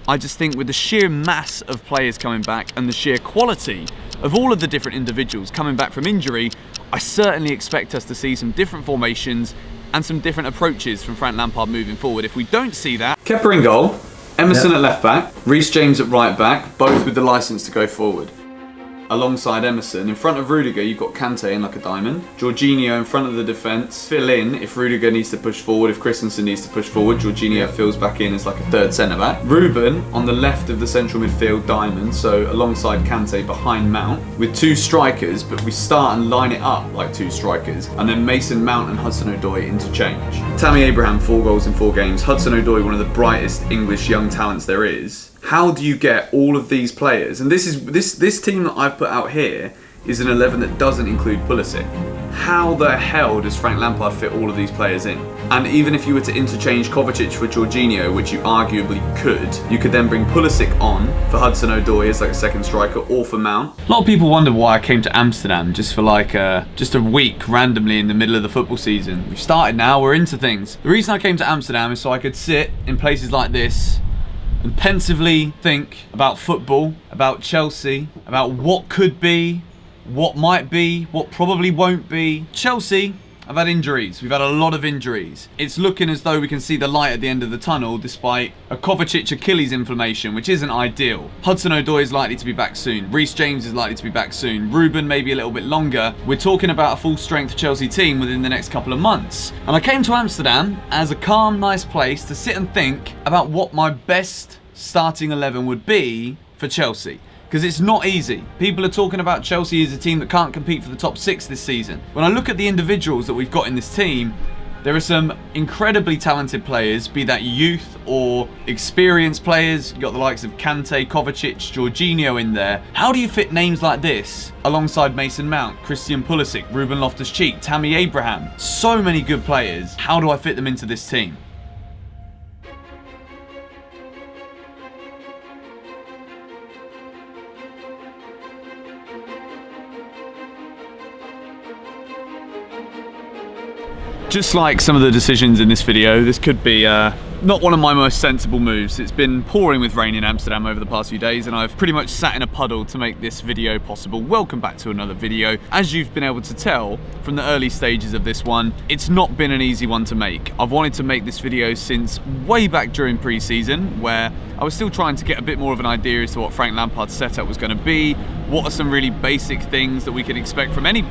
I just think with the sheer mass of players coming back and the sheer quality of all of the different individuals coming back from injury, I certainly expect us to see some different formations and some different approaches from Frank Lampard moving forward. If we don't see that... Kepa in goal, Emerson at left back, Reece James at right back, both with the licence to go forward. Alongside Emerson, in front of Rudiger, you've got Kante in like a diamond. Jorginho in front of the defence. Fill in if Rudiger needs to push forward, if Christensen needs to push forward. Jorginho fills back in as like a third centre-back. Ruben on the left of the central midfield diamond, so alongside Kante behind Mount, with two strikers, but we start and line it up like two strikers. And then Mason Mount and Hudson-Odoi interchange. Tammy Abraham, 4 goals in 4 games. Hudson-Odoi, one of the brightest English young talents there is. How do you get all of these players? And this team that I've put out here is an 11 that doesn't include Pulisic. How the hell does Frank Lampard fit all of these players in? And even if you were to interchange Kovacic for Jorginho, which you arguably could, you could then bring Pulisic on for Hudson-Odoi as like a second striker, or for Mount. A lot of people wonder why I came to Amsterdam just for like just a week randomly in the middle of the football season. We've started now, we're into things. The reason I came to Amsterdam is so I could sit in places like this and pensively think about football, about Chelsea, about what could be, what might be, what probably won't be. Chelsea have had injuries. We've had a lot of injuries. It's looking as though we can see the light at the end of the tunnel despite a Kovacic Achilles inflammation, which isn't ideal. Hudson-Odoi is likely to be back soon. Reece James is likely to be back soon. Ruben maybe a little bit longer. We're talking about a full-strength Chelsea team within the next couple of months. And I came to Amsterdam as a calm, nice place to sit and think about what my best starting 11 would be for Chelsea. Because it's not easy. People are talking about Chelsea as a team that can't compete for the top 6 this season. When I look at the individuals that we've got in this team, there are some incredibly talented players, be that youth or experienced players. You've got the likes of Kante, Kovacic, Jorginho in there. How do you fit names like this alongside Mason Mount, Christian Pulisic, Ruben Loftus-Cheek, Tammy Abraham? So many good players. How do I fit them into this team? Just like some of the decisions in this video, this could be not one of my most sensible moves. It's been pouring with rain in Amsterdam over the past few days and I've pretty much sat in a puddle to make this video possible. Welcome back to another video. As you've been able to tell from the early stages of this one, it's not been an easy one to make. I've wanted to make this video since way back during pre-season, where I was still trying to get a bit more of an idea as to what Frank Lampard's setup was going to be. What are some really basic things that we can expect from any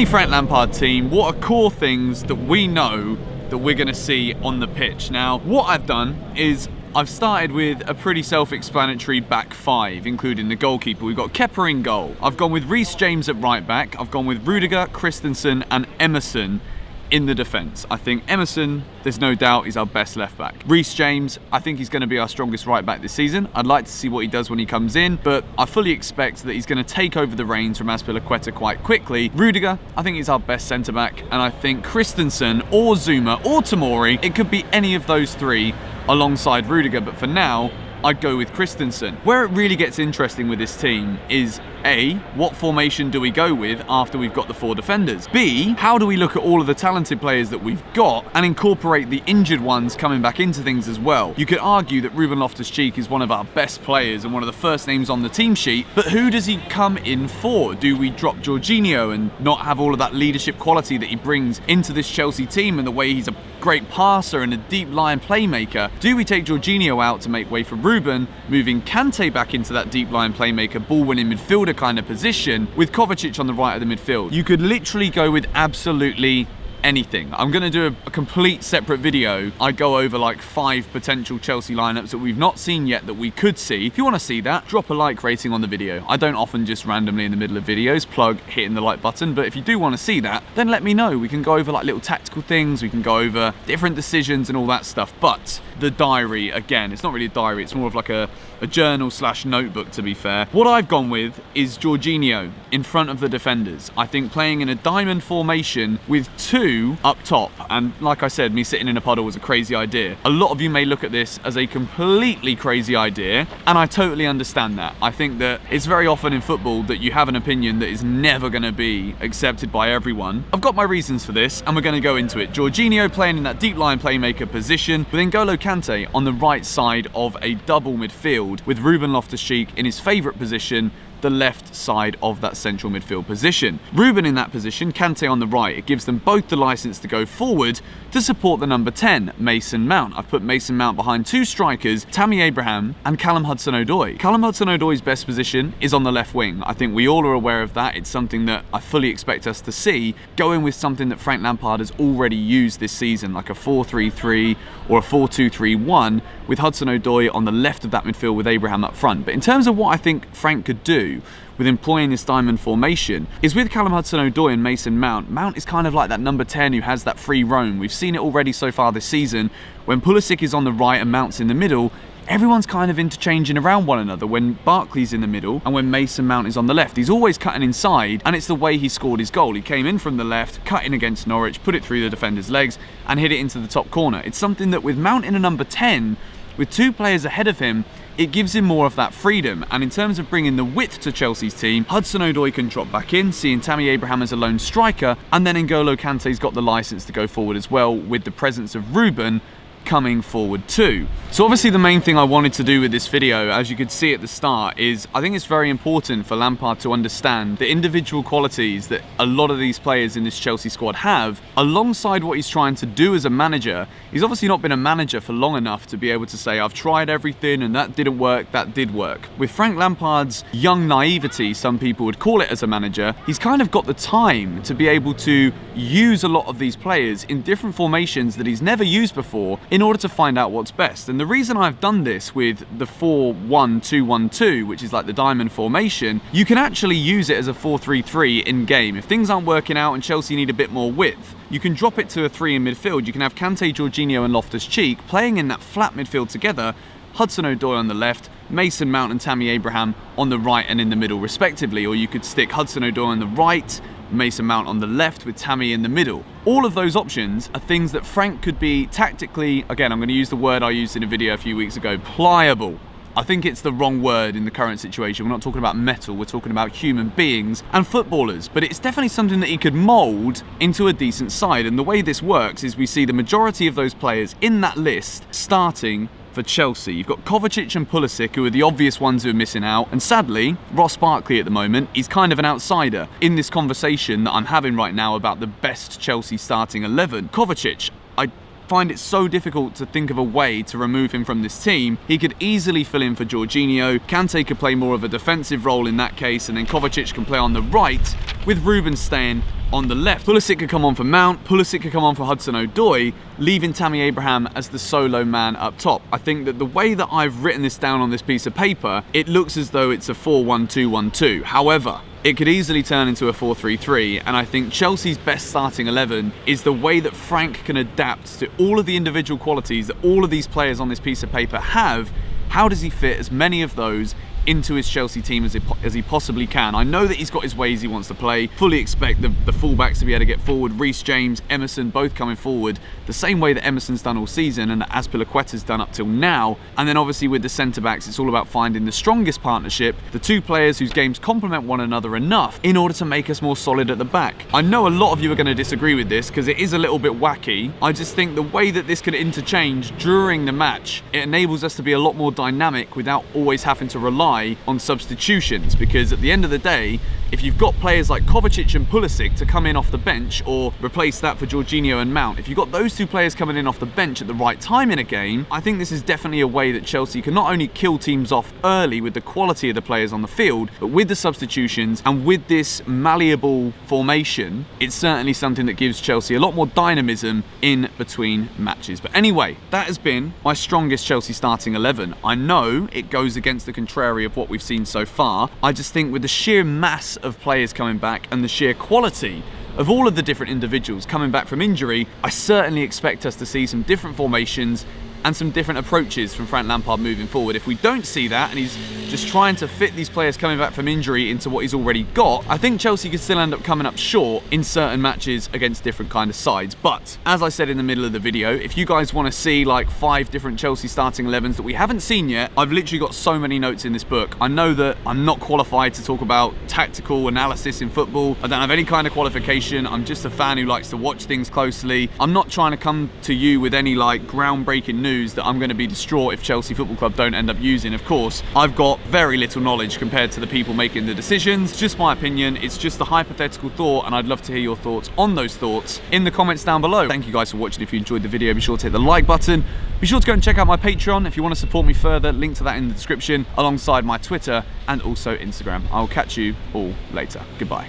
Frank Lampard team? What are core things that we know that we're going to see on the pitch? Now, what I've done is I've started with a pretty self-explanatory back 5, including the goalkeeper. We've got Kepa in goal. I've gone with Reece James at right back. I've gone with Rudiger, Christensen and Emerson in the defence. I think Emerson, there's no doubt, is our best left back. Reece James, I think he's going to be our strongest right back this season. I'd like to see what he does when he comes in, but I fully expect that he's going to take over the reins from Azpilicueta quite quickly. Rudiger, I think he's our best centre back, and I think Christensen or Zuma or Tomori, it could be any of those 3 alongside Rudiger, but for now, I'd go with Christensen. Where it really gets interesting with this team is A, what formation do we go with after we've got the 4 defenders? B, how do we look at all of the talented players that we've got and incorporate the injured ones coming back into things as well? You could argue that Ruben Loftus-Cheek is one of our best players and one of the first names on the team sheet, but who does he come in for? Do we drop Jorginho and not have all of that leadership quality that he brings into this Chelsea team and the way he's a great passer and a deep line playmaker? Do we take Jorginho out to make way for Ruben, moving Kante back into that deep line playmaker, ball-winning midfielder kind of position, with Kovacic on the right of the midfield? You could literally go with absolutely anything. I'm going to do a complete separate video. I go over like 5 potential Chelsea lineups that we've not seen yet that we could see. If you want to see that, drop a like rating on the video. I don't often just randomly in the middle of videos plug hitting the like button, but if you do want to see that, then let me know. We can go over like little tactical things, we can go over different decisions and all that stuff. But the diary, again, it's not really a diary, it's more of like a journal / notebook, to be fair. What I've gone with is Jorginho in front of the defenders. I think playing in a diamond formation with 2 2 up top. And like I said, me sitting in a puddle was a crazy idea. A lot of you may look at this as a completely crazy idea, and I totally understand that. I think that it's very often in football that you have an opinion that is never going to be accepted by everyone. I've got my reasons for this, and we're going to go into it. Jorginho playing in that deep line playmaker position, with N'Golo Kante on the right side of a double midfield, with Ruben Loftus-Cheek in his favourite position, the left side of that central midfield position. Ruben in that position, Kante on the right. It gives them both the licence to go forward to support the number 10, Mason Mount. I've put Mason Mount behind two strikers, Tammy Abraham and Callum Hudson-Odoi. Callum Hudson-Odoi's best position is on the left wing. I think we all are aware of that. It's something that I fully expect us to see, going with something that Frank Lampard has already used this season, like a 4-3-3 or a 4-2-3-1, with Hudson-Odoi on the left of that midfield with Abraham up front. But in terms of what I think Frank could do with employing this diamond formation is with Callum Hudson-Odoi and Mason Mount. Mount is kind of like that number 10 who has that free roam. We've seen it already so far this season. When Pulisic is on the right and Mount's in the middle, everyone's kind of interchanging around one another. When Barkley's in the middle and when Mason Mount is on the left, he's always cutting inside, and it's the way he scored his goal. He came in from the left, cut in against Norwich, put it through the defender's legs and hit it into the top corner. It's something that with Mount in a number 10, with two players ahead of him, it gives him more of that freedom. And in terms of bringing the width to Chelsea's team, Hudson-Odoi can drop back in, seeing Tammy Abraham as a lone striker, and then N'Golo Kante's got the licence to go forward as well, with the presence of Ruben coming forward too. So obviously the main thing I wanted to do with this video, as you could see at the start, is I think it's very important for Lampard to understand the individual qualities that a lot of these players in this Chelsea squad have, alongside what he's trying to do as a manager. He's obviously not been a manager for long enough to be able to say, I've tried everything and that didn't work, that did work. With Frank Lampard's young naivety, some people would call it, as a manager, he's kind of got the time to be able to use a lot of these players in different formations that he's never used before, in order to find out what's best. And the reason I've done this with the 4-1-2-1-2, which is like the diamond formation, you can actually use it as a 4-3-3 in game. If things aren't working out and Chelsea need a bit more width, you can drop it to a 3 in midfield. You can have Kante, Jorginho and Loftus-Cheek playing in that flat midfield together, Hudson-Odoi on the left, Mason Mount and Tammy Abraham on the right and in the middle respectively. Or you could stick Hudson-Odoi on the right, Mason Mount on the left with Tammy in the middle. All of those options are things that Frank could be tactically, again, I'm going to use the word I used in a video a few weeks ago, pliable. I think it's the wrong word in the current situation. We're not talking about metal, we're talking about human beings and footballers. But it's definitely something that he could mould into a decent side. And the way this works is we see the majority of those players in that list starting for Chelsea. You've got Kovacic and Pulisic, who are the obvious ones who are missing out, and sadly Ross Barkley at the moment is kind of an outsider in this conversation that I'm having right now about the best Chelsea starting 11. Kovacic, I find it so difficult to think of a way to remove him from this team. He could easily fill in for Jorginho. Kante could play more of a defensive role in that case, and then Kovacic can play on the right with Ruben staying on the left. Pulisic could come on for Mount, Pulisic could come on for Hudson-Odoi, leaving Tammy Abraham as the solo man up top. I think that the way that I've written this down on this piece of paper, it looks as though it's a 4-1-2-1-2. However, it could easily turn into a 4-3-3, and I think Chelsea's best starting 11 is the way that Frank can adapt to all of the individual qualities that all of these players on this piece of paper have. How does he fit as many of those into his Chelsea team as he possibly can? I know that he's got his ways he wants to play. Fully expect the fullbacks to be able to get forward. Reece James, Emerson, both coming forward the same way that Emerson's done all season and that Azpilicueta's done up till now. And then obviously with the centre-backs, it's all about finding the strongest partnership, the two players whose games complement one another enough in order to make us more solid at the back. I know a lot of you are going to disagree with this because it is a little bit wacky. I just think the way that this could interchange during the match, it enables us to be a lot more dynamic without always having to rely on substitutions, because at the end of the day, if you've got players like Kovacic and Pulisic to come in off the bench or replace that for Jorginho and Mount, if you've got those two players coming in off the bench at the right time in a game, I think this is definitely a way that Chelsea can not only kill teams off early with the quality of the players on the field, but with the substitutions and with this malleable formation, it's certainly something that gives Chelsea a lot more dynamism in between matches. But anyway, that has been my strongest Chelsea starting 11. I know it goes against the contrary of what we've seen so far. I just think with the sheer mass of players coming back and the sheer quality of all of the different individuals coming back from injury, I certainly expect us to see some different formations and some different approaches from Frank Lampard moving forward. If we don't see that, and he's just trying to fit these players coming back from injury into what he's already got, I think Chelsea could still end up coming up short in certain matches against different kind of sides. But as I said in the middle of the video, if you guys want to see like 5 different Chelsea starting 11s that we haven't seen yet, I've literally got so many notes in this book. I know that I'm not qualified to talk about tactical analysis in football. I don't have any kind of qualification. I'm just a fan who likes to watch things closely. I'm not trying to come to you with any like groundbreaking news that I'm going to be distraught if Chelsea Football Club don't end up using. Of course, I've got very little knowledge compared to the people making the decisions. It's just my opinion. It's just a hypothetical thought, and I'd love to hear your thoughts on those thoughts in the comments down below. Thank you guys for watching. If you enjoyed the video, be sure to hit the like button. Be sure to go and check out my Patreon if you want to support me further. Link to that in the description, alongside my Twitter and also Instagram. I'll catch you all later. Goodbye.